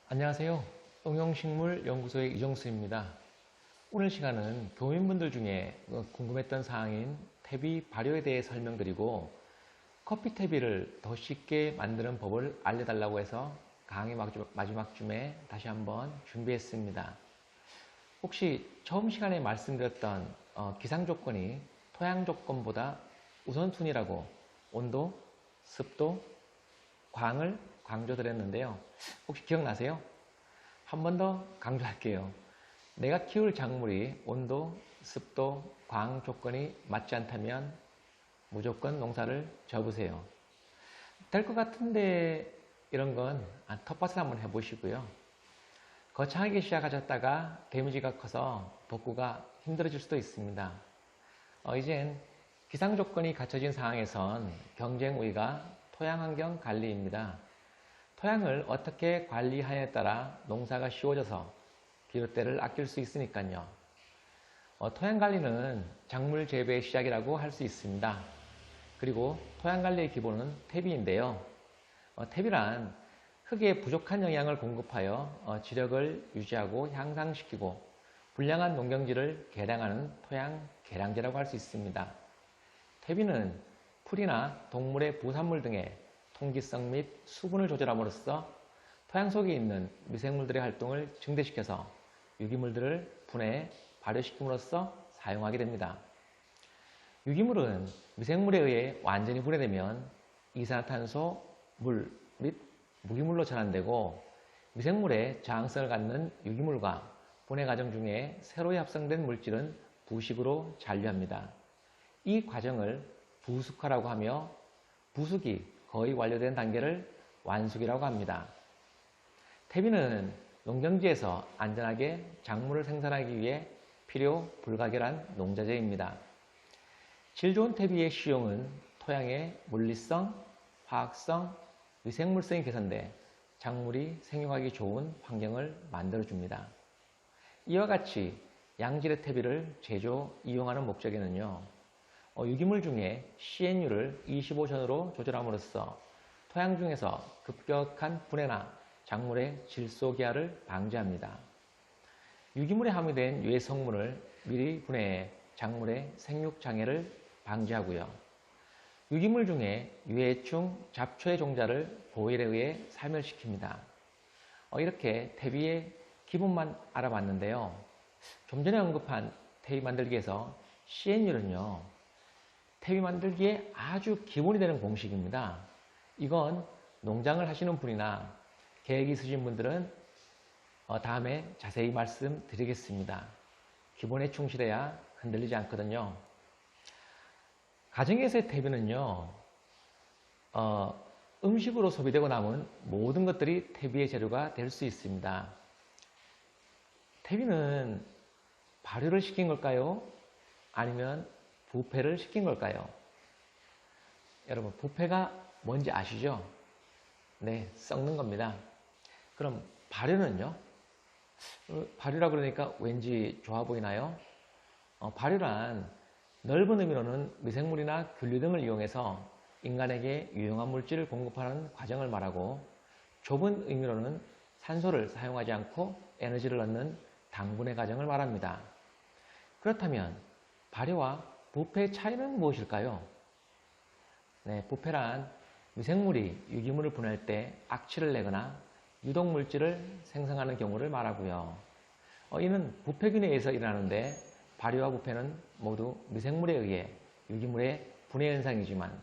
안녕하세요. 응용식물연구소의 이정수입니다. 오늘 시간은 교민분들 중에 궁금했던 사항인 퇴비 발효에 대해 설명드리고 커피 퇴비를 더 쉽게 만드는 법을 알려달라고 해서 강의 마지막쯤에 다시 한번 준비했습니다. 혹시 처음 시간에 말씀드렸던 기상 조건이 토양 조건보다 우선순위라고 온도, 습도, 광을 강조드렸는데요. 혹시 기억나세요? 한 번 더 강조할게요. 내가 키울 작물이 온도, 습도, 광 조건이 맞지 않다면 무조건 농사를 접으세요. 될 것 같은데 이런 건 텃밭을 한번 해보시고요. 거창하게 시작하셨다가 데미지가 커서 복구가 힘들어질 수도 있습니다. 이젠 기상 조건이 갖춰진 상황에선 경쟁 우위가 토양 환경 관리입니다. 토양을 어떻게 관리하냐에 따라 농사가 쉬워져서 비료대를 아낄 수 있으니까요. 토양 관리는 작물 재배의 시작이라고 할 수 있습니다. 그리고 토양 관리의 기본은 퇴비인데요. 퇴비란 흙에 부족한 영양을 공급하여 지력을 유지하고 향상시키고 불량한 농경지를 개량하는 토양 개량제라고 할 수 있습니다. 퇴비는 풀이나 동물의 부산물 등의 통기성 및 수분을 조절함으로써 토양 속에 있는 미생물들의 활동을 증대시켜서 유기물들을 분해해 발효시킴으로써 사용하게 됩니다. 유기물은 미생물에 의해 완전히 분해되면 이산화탄소, 물 및 무기물로 전환되고 미생물의 저항성을 갖는 유기물과 분해 과정 중에 새로 합성된 물질은 부식으로 잔류합니다. 이 과정을 부숙화라고 하며 부숙이 거의 완료된 단계를 완숙이라고 합니다. 퇴비는 농경지에서 안전하게 작물을 생산하기 위해 필요 불가결한 농자재입니다. 질 좋은 퇴비의使용은 토양의 물리성, 화학성, 미생물성이 개선돼 작물이 생육하기 좋은 환경을 만들어줍니다. 이와 같이 양질의 퇴비를 제조, 이용하는 목적에는요. 유기물 중에 CNU를 25전으로 조절함으로써 토양 중에서 급격한 분해나 작물의 질소기화를 방지합니다. 유기물에 함유된 유해 성분을 미리 분해해 작물의 생육장애를 방지하고요. 유기물 중에 유해충, 잡초의 종자를 보일에 의해 사멸시킵니다. 이렇게 퇴비의 기본만 알아봤는데요. 좀 전에 언급한 퇴비 만들기에서 CNU는요. 퇴비 만들기에 아주 기본이 되는 공식입니다. 이건 농장을 하시는 분이나 계획이 있으신 분들은 다음에 자세히 말씀드리겠습니다. 기본에 충실해야 흔들리지 않거든요. 가정에서의 퇴비는요, 음식으로 소비되고 남은 모든 것들이 퇴비의 재료가 될 수 있습니다. 퇴비는 발효를 시킨 걸까요? 아니면 부패를 시킨 걸까요? 여러분, 부패가 뭔지 아시죠? 네, 썩는 겁니다. 그럼 발효는요? 발효라 그러니까 왠지 좋아 보이나요? 발효란 넓은 의미로는 미생물이나 균류 등을 이용해서 인간에게 유용한 물질을 공급하는 과정을 말하고 좁은 의미로는 산소를 사용하지 않고 에너지를 얻는 당분의 과정을 말합니다. 그렇다면 발효와 부패의 차이는 무엇일까요? 네, 부패란 미생물이 유기물을 분해할 때 악취를 내거나 유독물질을 생성하는 경우를 말하고요. 이는 부패균에 의해서 일어나는데 발효와 부패는 모두 미생물에 의해 유기물의 분해 현상이지만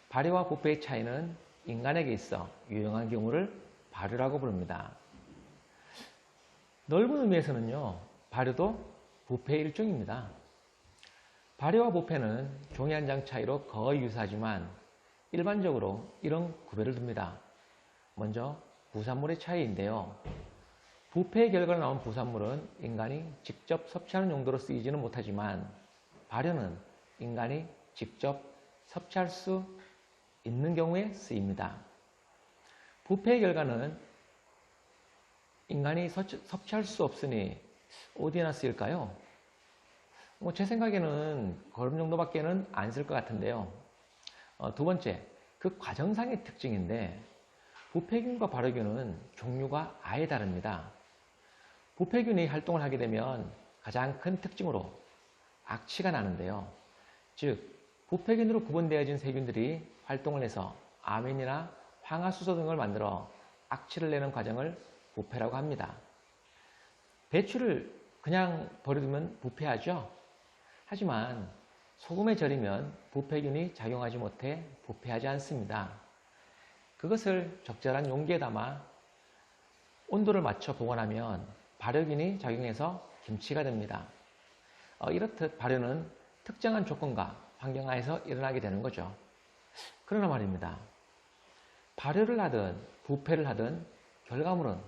발효와 부패의 차이는 인간에게 있어 유용한 경우를 발효라고 부릅니다. 넓은 의미에서는요, 발효도 부패의 일종입니다. 발효와 부패는 종이 한 장 차이로 거의 유사하지만 일반적으로 이런 구별을 둡니다. 먼저 부산물의 차이인데요. 부패의 결과로 나온 부산물은 인간이 직접 섭취하는 용도로 쓰이지는 못하지만 발효는 인간이 직접 섭취할 수 있는 경우에 쓰입니다. 부패의 결과는 인간이 섭취할 수 없으니 어디에나 쓰일까요? 제 생각에는 거름 정도밖에는 안 쓸 것 같은데요. 두 번째, 그 과정상의 특징인데 부패균과 발효균은 종류가 아예 다릅니다. 부패균이 활동을 하게 되면 가장 큰 특징으로 악취가 나는데요. 즉, 부패균으로 구분되어진 세균들이 활동을 해서 아민이나 황화수소 등을 만들어 악취를 내는 과정을 부패라고 합니다. 배추를 그냥 버려두면 부패하죠. 하지만 소금에 절이면 부패균이 작용하지 못해 부패하지 않습니다. 그것을 적절한 용기에 담아 온도를 맞춰 보관하면 발효균이 작용해서 김치가 됩니다. 이렇듯 발효는 특정한 조건과 환경 하에서 일어나게 되는 거죠. 그러나 말입니다. 발효를 하든 부패를 하든 결과물은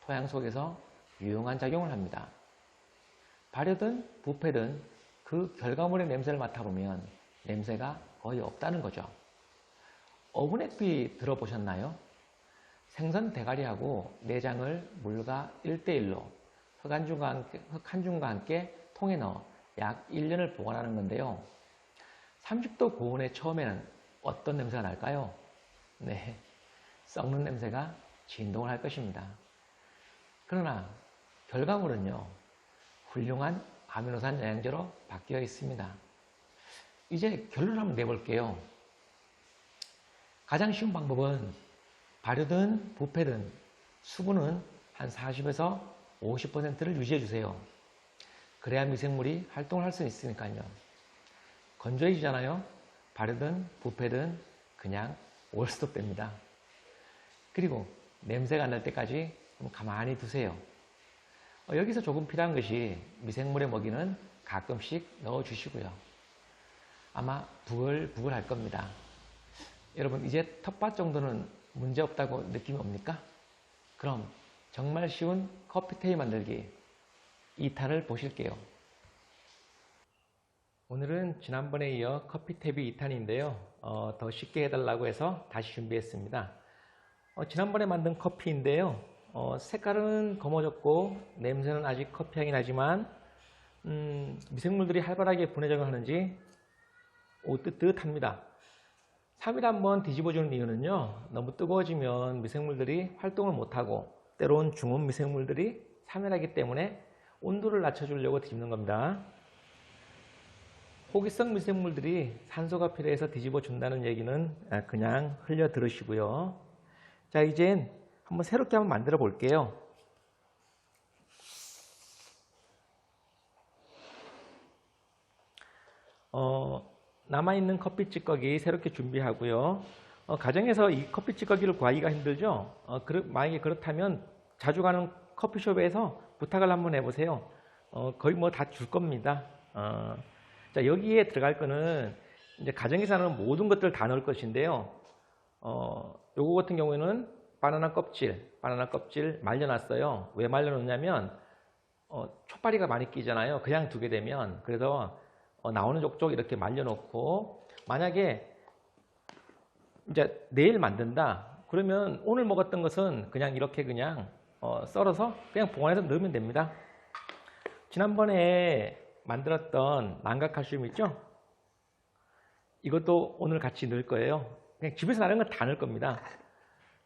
토양 속에서 유용한 작용을 합니다. 발효든 부패든 그 결과물의 냄새를 맡아보면 냄새가 거의 없다는 거죠. 어분액비 들어보셨나요? 생선 대가리하고 내장을 물과 1대1로 흙 한 줌과 함께 통에 넣어 약 1년을 보관하는 건데요. 30도 고온에 처음에는 어떤 냄새가 날까요? 네, 썩는 냄새가 진동을 할 것입니다. 그러나 결과물은요, 훌륭한 아미노산 영양제로 바뀌어 있습니다. 이제 결론을 한번 내볼게요. 가장 쉬운 방법은 발효든 부패든 수분은 한 40에서 50%를 유지해 주세요. 그래야 미생물이 활동을 할 수 있으니까요. 건조해지잖아요. 발효든 부패든 그냥 올스톱 됩니다. 그리고 냄새가 안 날 때까지 가만히 두세요. 여기서 조금 필요한 것이 미생물에 먹이는 가끔씩 넣어주시고요. 아마 부글부글 할 겁니다. 여러분, 이제 텃밭 정도는 문제없다고 느낌이 옵니까? 그럼 정말 쉬운 커피테이 만들기 2탄을 보실게요. 오늘은 지난번에 이어 커피테이 2탄인데요. 더 쉽게 해달라고 해서 다시 준비했습니다. 지난번에 만든 커피인데요. 색깔은 검어졌고 냄새는 아직 커피향이 나지만 미생물들이 활발하게 분해작용하는지 뜨뜻합니다. 3일 한번 뒤집어주는 이유는요, 너무 뜨거워지면 미생물들이 활동을 못하고 때로는 중원 미생물들이 사멸하기 때문에 온도를 낮춰주려고 뒤집는 겁니다. 호기성 미생물들이 산소가 필요해서 뒤집어 준다는 얘기는 그냥 흘려 들으시고요. 자, 이젠 한번 새롭게 한번 만들어 볼게요. 남아있는 커피 찌꺼기 새롭게 준비하고요. 가정에서 이 커피 찌꺼기를 구하기가 힘들죠? 만약에 그렇다면 자주 가는 커피숍에서 부탁을 한번 해보세요. 거의 뭐 다 줄 겁니다. 자, 여기에 들어갈 거는 이제 가정에서 하는 모든 것들을 다 넣을 것인데요. 요거 같은 경우에는 바나나 껍질 말려놨어요. 왜 말려놓냐면 촉파리가 많이 끼잖아요. 그냥 두게 되면. 그래서 나오는 족족 이렇게 말려놓고, 만약에 이제 내일 만든다 그러면 오늘 먹었던 것은 그냥 이렇게 그냥 썰어서 그냥 보관해서 넣으면 됩니다. 지난번에 만들었던 난각칼슘 있죠? 이것도 오늘 같이 넣을 거예요. 그냥 집에서 나는 건 다 넣을 겁니다.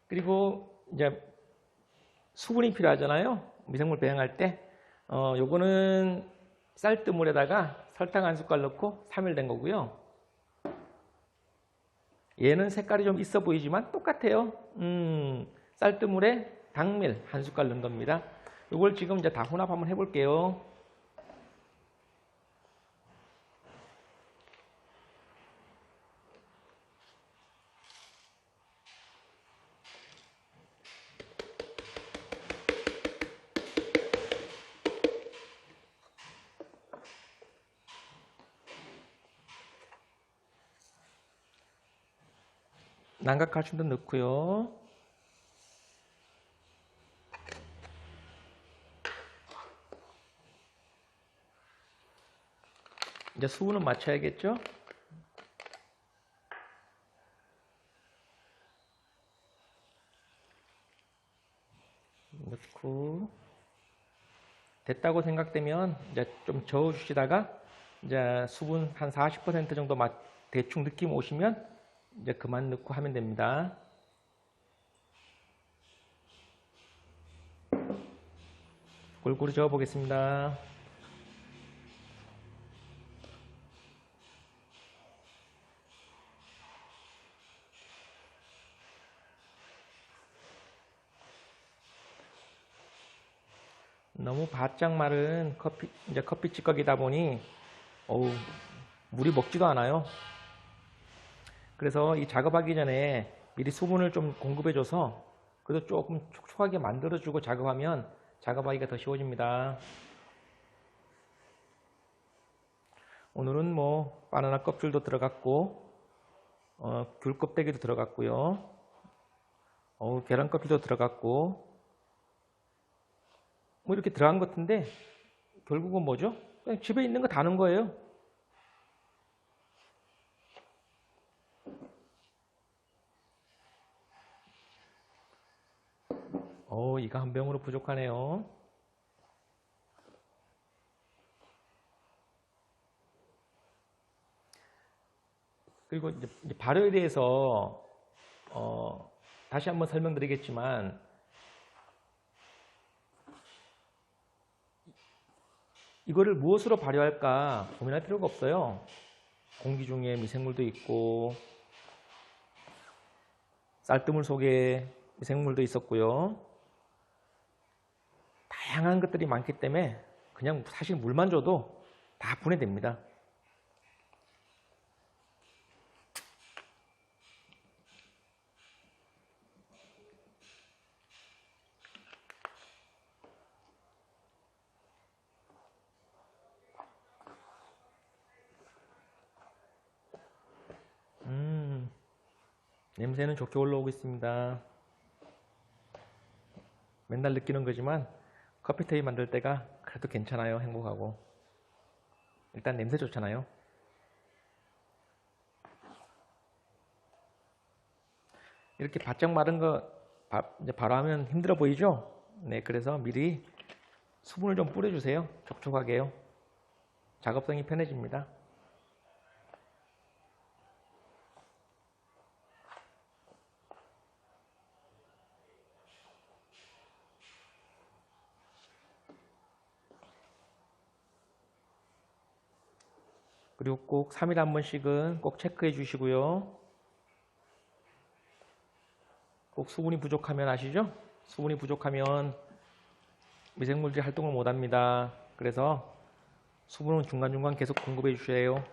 그리고 이제 수분이 필요하잖아요. 미생물 배양할 때. 요거는 쌀뜨물에다가 설탕 한 숟갈 넣고 3일 된 거고요. 얘는 색깔이 좀 있어 보이지만 똑같아요. 쌀뜨물에 당밀 한 숟갈 넣은 겁니다. 요걸 지금 이제 다 혼합 한번 해볼게요. 난각칼슘도 넣고요. 이제 수분은 맞춰야겠죠? 넣고 됐다고 생각되면 이제 좀 저어 주시다가 이제 수분 한 40% 정도 대충 느낌 오시면 이제 그만 넣고 하면 됩니다. 골고루 저어 보겠습니다. 너무 바짝 마른 커피 찌꺼기다 보니 어우, 물이 먹지도 않아요. 그래서 이 작업하기 전에 미리 수분을 좀 공급해줘서 그래도 조금 촉촉하게 만들어주고 작업하면 작업하기가 더 쉬워집니다. 오늘은 뭐 바나나 껍질도 들어갔고 귤 껍데기도 들어갔고요. 계란 껍질도 들어갔고 뭐 이렇게 들어간 것 같은데 결국은 뭐죠? 그냥 집에 있는 거 다 넣은 거예요. 이거 한 병으로 부족하네요. 그리고 이제 발효에 대해서 다시 한번 설명드리겠지만 이거를 무엇으로 발효할까 고민할 필요가 없어요. 공기 중에 미생물도 있고 쌀뜨물 속에 미생물도 있었고요. 다양한 것들이 많기 때문에 그냥 사실 물만 줘도 다 분해됩니다. 냄새는 좋게 올라오고 있습니다. 맨날 느끼는 거지만 커피테이 만들 때가 그래도 괜찮아요. 행복하고. 일단 냄새 좋잖아요. 이렇게 바짝 마른 거 이제 바로 하면 힘들어 보이죠? 네, 그래서 미리 수분을 좀 뿌려주세요. 촉촉하게요. 작업성이 편해집니다. 그리고 꼭 3일에 한 번씩은 꼭 체크해 주시고요. 꼭 수분이 부족하면 아시죠? 수분이 부족하면 미생물들이 활동을 못 합니다. 그래서 수분은 중간중간 계속 공급해 주셔야 해요.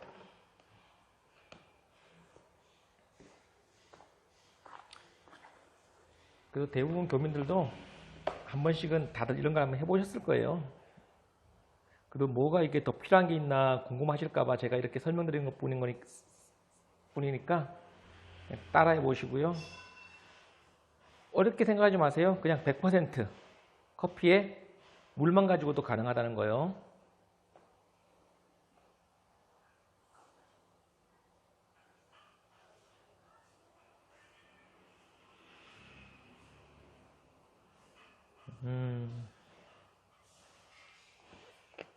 그래서 대부분 교민들도 한 번씩은 다들 이런 거 한번 해보셨을 거예요. 그리고 뭐가 이게 더 필요한 게 있나 궁금하실까봐 제가 이렇게 설명드리는 것 뿐이니까 따라해 보시고요. 어렵게 생각하지 마세요. 그냥 100% 커피에 물만 가지고도 가능하다는 거예요.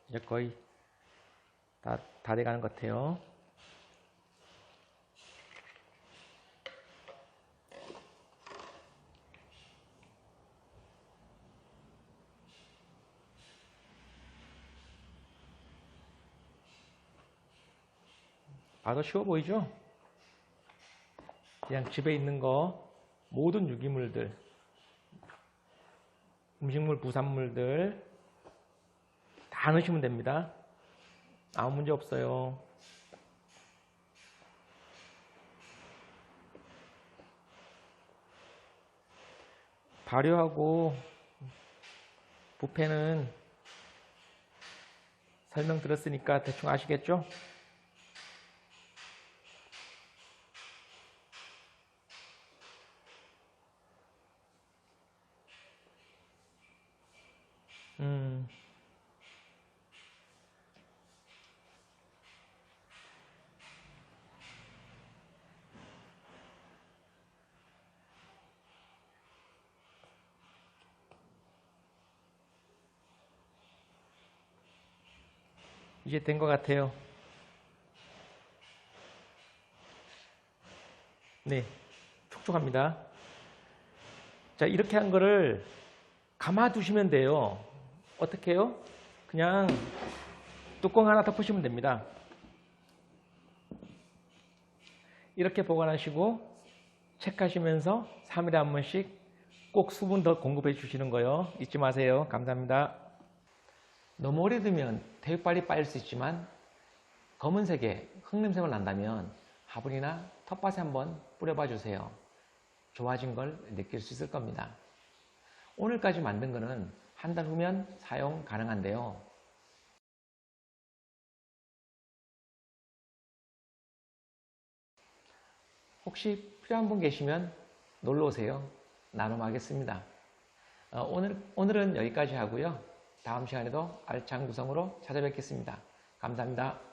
이제 거의 다 돼가는 것 같아요. 봐도 쉬워 보이죠? 그냥 집에 있는 거 모든 유기물들, 음식물, 부산물들 다 넣으시면 됩니다. 아무 문제 없어요. 발효하고 부패는 설명 들었으니까 대충 아시겠죠? 이제 된 것 같아요. 네, 촉촉합니다. 자, 이렇게 한 거를 감아 두시면 돼요. 어떻게 해요? 그냥 뚜껑 하나 덮으시면 됩니다. 이렇게 보관하시고 체크하시면서 3일에 한 번씩 꼭 수분 더 공급해 주시는 거요. 잊지 마세요. 감사합니다. 너무 오래 두면 대육발이 빠질 수 있지만 검은색에 흙냄새가 난다면 화분이나 텃밭에 한번 뿌려봐 주세요. 좋아진 걸 느낄 수 있을 겁니다. 오늘까지 만든 거는 한 달 후면 사용 가능한데요. 혹시 필요한 분 계시면 놀러 오세요. 나눔하겠습니다. 오늘은 여기까지 하고요. 다음 시간에도 알찬 구성으로 찾아뵙겠습니다. 감사합니다.